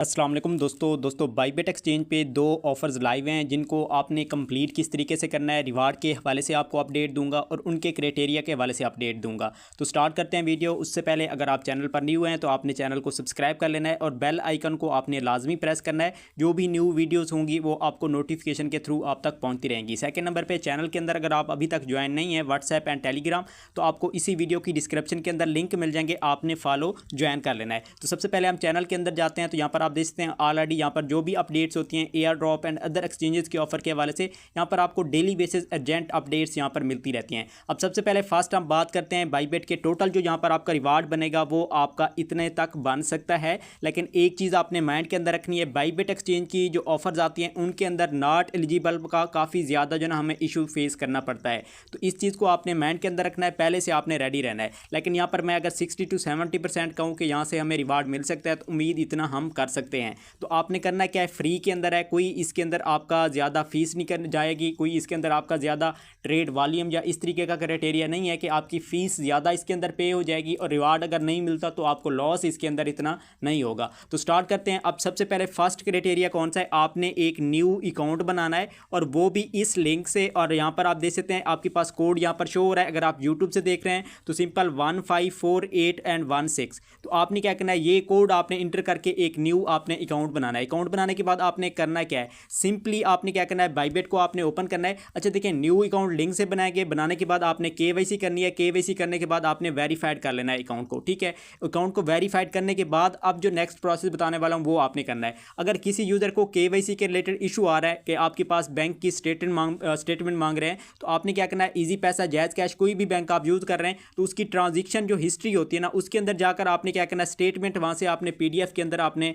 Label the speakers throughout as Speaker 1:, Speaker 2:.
Speaker 1: अस्सलाम वालेकुम दोस्तों बाईबेट एक्सचेंज पे दो ऑफ़र्स लाइव हैं जिनको आपने कंप्लीट किस तरीके से करना है। रिवार्ड के हवाले से आपको अपडेट दूंगा और उनके क्राइटेरिया के हवाले से अपडेट दूंगा। तो स्टार्ट करते हैं वीडियो। उससे पहले अगर आप चैनल पर न्यू हैं तो आपने चैनल को सब्सक्राइब कर लेना है और बेल आइकन को आपने लाजमी प्रेस करना है। जो भी न्यू वीडियोज़ होंगी वो आपको नोटिफिकेशन के थ्रू आप तक पहुँचती रहेंगी। सेकेंड नंबर पर चैनल के अंदर अगर आप अभी तक ज्वाइन नहीं है व्हाट्सएप एंड टेलीग्राम, तो आपको इसी वीडियो की डिस्क्रिप्शन के अंदर लिंक मिल जाएंगे, आपने फॉलो ज्वाइन कर लेना है। तो सबसे पहले हम चैनल के अंदर जाते हैं। तो यहाँ पर आप देख सकते हैं ऑलरेडी यहाँ पर जो भी अपडेट्स होती हैं air drop and other exchanges के ऑफर के हवाले से, यहाँ पर आपको डेली बेसिस अर्जेंट अपडेट्स यहाँ पर मिलती रहती हैं। अब सबसे पहले फर्स्ट हम बात करते हैं बाईबेट के। टोटल जो यहाँ पर आपका रिवार्ड बनेगा वो आपका इतने तक बन सकता है, लेकिन एक चीज़ आपने माइंड के अंदर रखनी है, बाईबेट एक्सचेंज की जो ऑफर्स आती हैं उनके अंदर नॉट एलिजिबल का काफ़ी ज़्यादा जो ना हमें इशू फेस करना पड़ता है। तो इस चीज़ को आपने माइंड के अंदर रखना है, पहले से आपने रेडी रहना है। लेकिन यहाँ पर मैं अगर 60 to 70% कहूँ कि यहाँ से हमें रिवार्ड मिल सकता है तो उम्मीद इतना हम कर सकते हैं। तो आपने करना क्या है, फ्री के अंदर है, कोई इसके अंदर आपका ज़्यादा फीस नहीं कर जाएगी, कोई इसके अंदर आपका ज़्यादा ट्रेड वॉल्यूम या इस तरीके का क्राइटेरिया नहीं है कि आपकी फ़ीस ज़्यादा इसके अंदर पे हो जाएगी और रिवार्ड अगर नहीं मिलता तो आपको लॉस इसके अंदर इतना नहीं होगा। तो स्टार्ट करते हैं। अब सबसे पहले फर्स्ट क्राइटेरिया कौन सा है, आपने एक न्यू अकाउंट बनाना है और वो भी इस लिंक से। और यहाँ पर आप देख सकते हैं आपके पास कोड यहाँ पर शो हो रहा है। अगर आप यूट्यूब से देख रहे हैं तो सिंपल 1548 एंड 16। तो आपने क्या करना है, ये कोड आपने इंटर करके एक न्यू आपने अकाउंट बनाना है। अकाउंट बनाने के बाद आपने करना क्या है, सिंपली आपने क्या करना है, बाईबेट को आपने ओपन करना है। अच्छा देखिए, न्यू अकाउंट लिंक से बनाएंगे, बनाने के बाद आपने केवाईसी करनी है। केवाईसी करने के बाद आपने वेरीफाइड कर लेना है अकाउंट को, ठीक है। अकाउंट को वेरीफाइड करने के बाद अब जो नेक्स्ट प्रोसेस बताने वाला हूं वो आपने करना है। अगर किसी यूजर को केवाईसी के रिलेटेड इशू आ रहा है कि आपके पास बैंक की स्टेटमेंट मांग रहे हैं, तो आपने क्या करना है, इजी पैसा, जायज़ कैश, कोई भी बैंक आप यूज़ कर रहे हैं तो उसकी ट्रांजेक्शन जो हिस्ट्री होती है ना, उसके अंदर जाकर आपने क्या करना है, स्टेटमेंट वहाँ से आपने PDF के अंदर आपने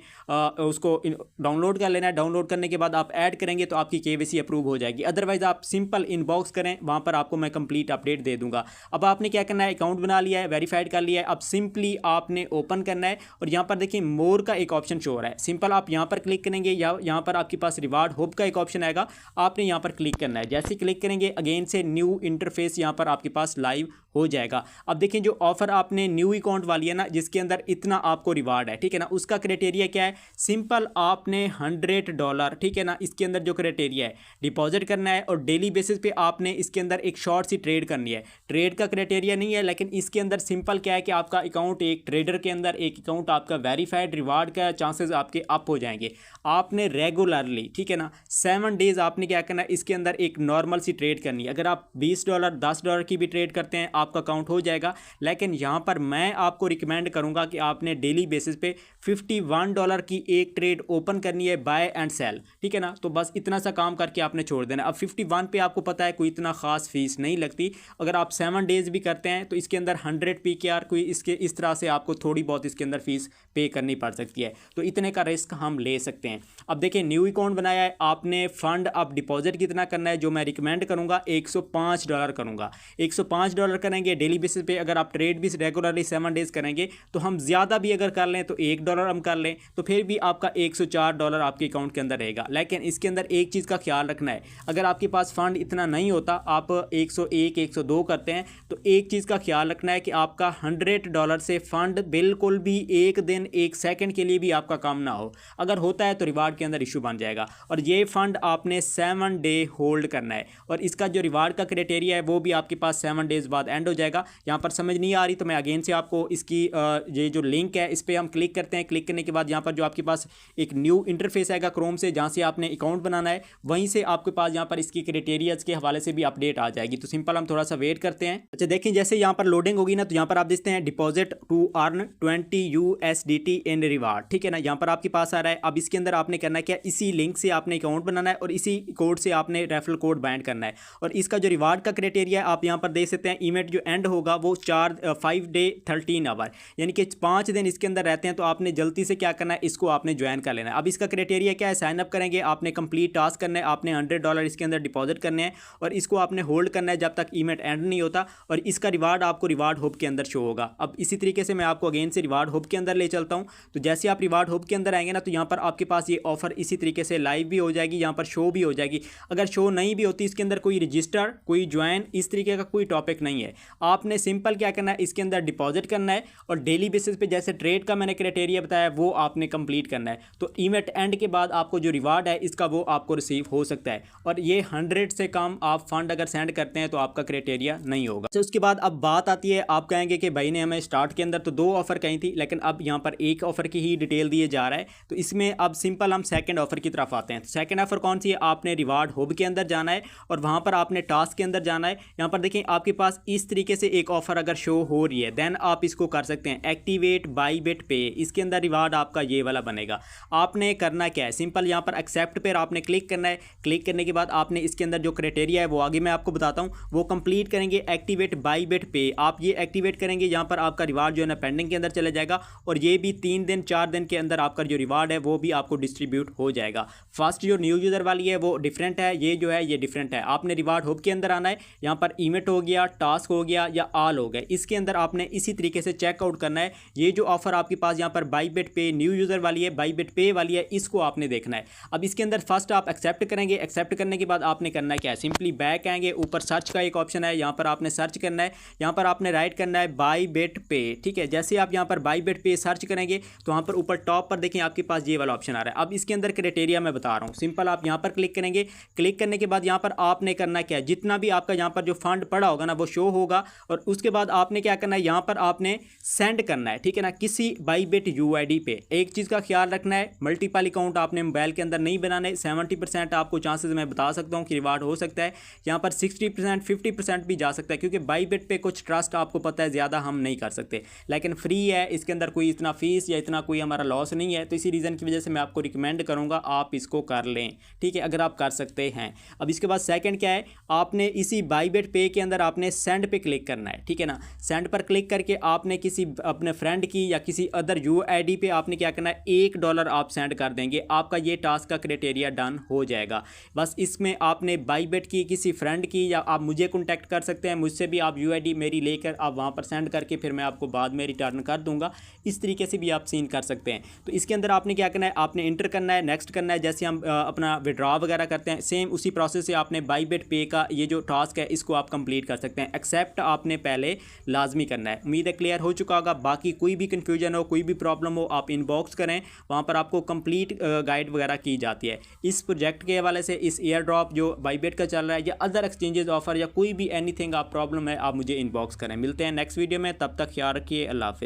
Speaker 1: उसको डाउनलोड कर लेना है। डाउनलोड करने के बाद आप ऐड करेंगे तो आपकी केवाईसी अप्रूव हो जाएगी। अदरवाइज आप सिंपल इनबॉक्स करें, वहाँ पर आपको मैं कंप्लीट अपडेट दे दूंगा। अब आपने क्या करना है, अकाउंट बना लिया है, वेरीफाइड कर लिया है, अब सिंपली आपने ओपन करना है और यहाँ पर देखिए मोर का एक ऑप्शन शो हो रहा है। सिंपल आप यहाँ पर क्लिक करेंगे या यहाँ पर आपके पास रिवार्ड हब का एक ऑप्शन आएगा, आपने यहाँ पर क्लिक करना है। जैसे क्लिक करेंगे अगेन से न्यू इंटरफेस यहाँ पर आपके पास लाइव हो जाएगा। अब देखिए जो ऑफर आपने न्यू अकाउंट वाली है ना, जिसके अंदर इतना आपको रिवार्ड है, ठीक है ना, उसका क्राइटेरिया क्या है, सिंपल आपने $100, ठीक है ना, इसके अंदर जो क्राइटेरिया है डिपॉजिट करना है और डेली बेसिस पे आपने इसके अंदर एक शॉर्ट सी ट्रेड करनी है। ट्रेड का क्राइटेरिया नहीं है, लेकिन इसके अंदर सिंपल क्या है कि आपका अकाउंट एक ट्रेडर के अंदर, एक अकाउंट आपका वेरीफाइड, रिवार्ड का चांसेस आपके अप हो जाएंगे। आपने रेगुलरली, ठीक है ना, 7 डेज आपने क्या करना है, इसके अंदर एक नॉर्मल सी ट्रेड करनी है। अगर आप $20 $10 की भी ट्रेड करते हैं आपका अकाउंट हो जाएगा। लेकिन यहाँ पर मैं आपको रिकमेंड करूँगा कि आपने डेली बेसिस पे $51 की एक ट्रेड ओपन करनी है, बाय एंड सेल, ठीक है ना। तो बस इतना सा काम करके आपने छोड़ देना। अब 51 पे आपको पता है कोई इतना खास फीस नहीं लगती। अगर आप 7 डेज भी करते हैं तो इसके अंदर 100 PKR कोई इसके इस तरह से आपको थोड़ी बहुत इसके अंदर फीस पे करनी पड़ सकती है। तो इतने का रिस्क हम ले सकते हैं। अब देखिए न्यू अकाउंट बनाया है आपने, फंड अब डिपॉजिट कितना करना है, जो मैं रिकमेंड करूँगा $105 करूँगा। $105 करेंगे डेली बेसिस पे। अगर आप ट्रेड भी रेगुलरली 7 डेज करेंगे तो हम ज़्यादा भी अगर कर लें तो $1 हम कर लें तो फिर भी आपका $104 आपके अकाउंट के अंदर रहेगा। लेकिन इसके अंदर एक चीज़ का ख्याल रखना है, अगर आपके पास फंड इतना नहीं होता, आप 101 102 करते हैं, तो एक चीज़ का ख्याल रखना है कि आपका $100 से फंड बिल्कुल भी एक दिन एक सेकंड के लिए भी आपका काम ना हो। अगर होता है तो रिवार्ड के अंदर इशू बन जाएगा। और ये फंड आपने 7 डे होल्ड करना है और इसका जो रिवार्ड का क्राइटेरिया है वो भी आपके पास 7 डेज बाद एंड हो जाएगा। यहाँ पर समझ नहीं आ रही तो मैं अगेन से आपको इसकी ये जो लिंक है इस पर हम क्लिक करते हैं। क्लिक करने के बाद यहाँ पर जो आपके पास एक न्यू इंटरफेस आएगा क्रोम से, जहाँ से आपने अकाउंट बनाना है, वहीं से आपके पास यहाँ पर इसकी क्राइटेरियाज के हवाले से भी अपडेट आ जाएगी। तो सिंपल हम थोड़ा सा वेट करते हैं। अच्छा देखें, जैसे यहाँ पर लोडिंग होगी ना, तो यहाँ पर आप देखते हैं deposit to earn 20 USDT in reward, ठीक है ना, यहाँ पर आपके पास आ रहा है। अब इसके अंदर आपने करना क्या, इसी लिंक से आपने अकाउंट बनाना है और इसी कोड से आपने रेफरल कोड बाइंड करना है। और इसका जो रिवार्ड का क्राइटेरिया है आप यहाँ पर देख सकते हैं, इवेंट जो एंड होगा वो 5 डे 13 आवर, यानी कि 5 दिन इसके अंदर रहते हैं। तो आपने जल्दी से क्या करना है, इसको आपने ज्वाइन कर लेना है। अब इसका क्राइटेरिया क्या है, साइन अप करेंगे, आपने कंप्लीट टास्क करना है, आपने $100 इसके अंदर डिपॉजिट करने हैं और इसको आपने होल्ड करना है जब तक इवेंट एंड नहीं होता और इसका रिवार्ड आपको रिवार्ड हब के अंदर शो होगा। अब इसी तरीके से मैं आपको अगेन से रिवार्ड हब के अंदर ले चलता हूं। तो जैसे आप रिवार्ड हब के अंदर आएंगे ना, तो यहाँ पर आपके पास ये ऑफर इसी तरीके से लाइव भी हो जाएगी, यहाँ पर शो भी हो जाएगी। अगर शो नहीं भी होती, इसके अंदर कोई रजिस्टर, कोई ज्वाइन, इस तरीके का कोई टॉपिक नहीं है। आपने सिंपल क्या करना है, इसके अंदर डिपॉजिट करना है और डेली बेसिस पे जैसे ट्रेड का मैंने क्राइटेरिया बताया वो आपने कंप्लीट करना है। तो इवेंट एंड के बाद आपको जो रिवार्ड है इसका वो आपको रिसीव हो सकता है, और ये 100 से कम आप फंड अगर सेंड करते हैं तो आपका क्राइटेरिया नहीं होगा। तो उसके बाद अब बात आती है, आप कहेंगे कि भाई ने हमें स्टार्ट के अंदर तो 2 ऑफर कही थी, लेकिन अब यहाँ पर एक ऑफर की ही डिटेल दिए जा रहा है। तो इसमें अब सिंपल हम सेकंड ऑफर की तरफ आते हैं। तो सेकंड ऑफर कौन सी है, आपने रिवार्ड हब के अंदर जाना है और वहाँ पर आपने टास्क के अंदर जाना है। यहाँ पर देखें आपके पास इस तरीके से एक ऑफर अगर शो हो रही है, देन आप इसको कर सकते हैं एक्टिवेट बाईबिट पे। इसके अंदर रिवार्ड आपका ये वाला बनेगा। आपने करना क्या है, सिंपल यहाँ पर एक्सेप्ट पर आपने क्लिक करना है। क्लिक करने के बाद आपने इसके अंदर जो क्राइटेरिया है वो आगे मैं आपको बताता हूँ, वो कंप्लीट करेंगे। एक्टिवेट बाईबिट पे आप ये एक्टिवेट करेंगे, यहाँ पर आपका रिवार्ड जो है ना पेंडिंग के अंदर चला जाएगा, और ये भी 3 दिन 4 दिन के अंदर आपका जो रिवार्ड है वो भी आपको डिस्ट्रीब्यूट हो जाएगा। फर्स्ट जो न्यू यूज़र वाली है वो डिफरेंट है, ये जो है ये डिफरेंट है। आपने रिवार्ड हब के अंदर आना है, यहाँ पर इवेंट हो गया, टास्क हो गया या ऑल हो गया, इसके अंदर आपने इसी तरीके से चेकआउट करना है। ये जो ऑफर आपके पास यहाँ पर बाईबिट पे न्यू यूज़र वाली है, बाईबिट पे वाली है, इसको आपने देखना है। अब इसके अंदर फर्स्ट आप एक्सेप्ट करेंगे। एक्सेप्ट करने के बाद आपने करना है क्या है, सिंपली बैक आएंगे, ऊपर सर्च का एक ऑप्शन है, यहाँ पर आपने सर्च करना है। यहाँ पर आपने राइट करना है बाईबिट पे, ठीक है। जैसे आप यहाँ पर बाईबिट पे सर्च करेंगे तो यहाँ पर ऊपर टॉप पर देखें आपके पास ये वाला ऑप्शन आ रहा है। अब इसके अंदर क्राइटेरिया मैं बता रहा हूँ, सिंपल आप यहाँ पर क्लिक करेंगे। क्लिक करने के बाद यहाँ पर आपने करना क्या है, जितना भी आपका यहाँ पर जो फंड पड़ा होगा ना वो शो होगा, और उसके बाद आपने क्या करना है, यहाँ पर आपने सेंड करना है, ठीक है ना, किसी बाईबिट यूआईडी पे। एक चीज़ का ख्याल रखना है, मल्टीपल अकाउंट आपने मोबाइल के अंदर नहीं बनाने। 70% आपको चांसेस मैं बता सकता हूँ कि रिवार्ड हो सकता है, यहाँ पर 60% 50% भी जा सकता है, क्योंकि बाईबिट पे कुछ ट्रस्ट आपको पता है ज़्यादा हम नहीं कर सकते, लेकिन फ्री है, इसके अंदर कोई इतना फीस या इतना कोई हमारा लॉस नहीं है। तो इसी रीज़न की वजह से मैं आपको रिकमेंड करूँगा आप इसको कर लें, ठीक है, अगर आप कर सकते हैं। अब इसके बाद सेकंड क्या है, आपने इसी बाईबिट पे के अंदर आपने सेंड पे क्लिक करना है, ठीक है ना। सेंड पर क्लिक करके आपने किसी अपने फ्रेंड की या किसी अदर यूआईडी पे आपने क्या करना है, $1 आप सेंड कर देंगे, आपका ये टास्क का क्राइटेरिया डन हो जाएगा। बस इसमें आपने बाईबिट की किसी फ्रेंड की, या आप मुझे कॉन्टैक्ट कर सकते हैं, मुझसे भी आप यूआईडी मेरी लेकर आप वहाँ पर सेंड करके फिर मैं आपको बाद में रिटर्न कर दूंगा। इस तरीके से भी आप सीन कर सकते हैं। तो इसके अंदर आपने क्या करना है, आपने इंटर करना है, नेक्स्ट करना है। जैसे हम अपना विड्रॉ वगैरह करते हैं, सेम उसी प्रोसेस से आपने बाईबिट पे का ये जो टास्क है इसको आप कंप्लीट कर सकते हैं। एक्सेप्ट आपने पहले लाजमी करना है। उम्मीद है क्लियर हो चुका होगा। बाकी कोई भी कन्फ्यूजन हो, कोई भी प्रॉब्लम हो, आप इनबॉक्स करें, वहाँ पर आपको कंप्लीट गाइड वगैरह की जाती है। इस प्रोजेक्ट के हवाले से, इस एयर ड्रॉप जो बाईबिट का चल रहा है या अदर एक्सचेंजेस ऑफर या कोई भी एनीथिंग आप प्रॉब्लम है, आप मुझे इनबॉक्स करें। मिलते हैं नेक्स्ट वीडियो में, तब तक ख्याल रखिए, अल्लाह हाफिज़।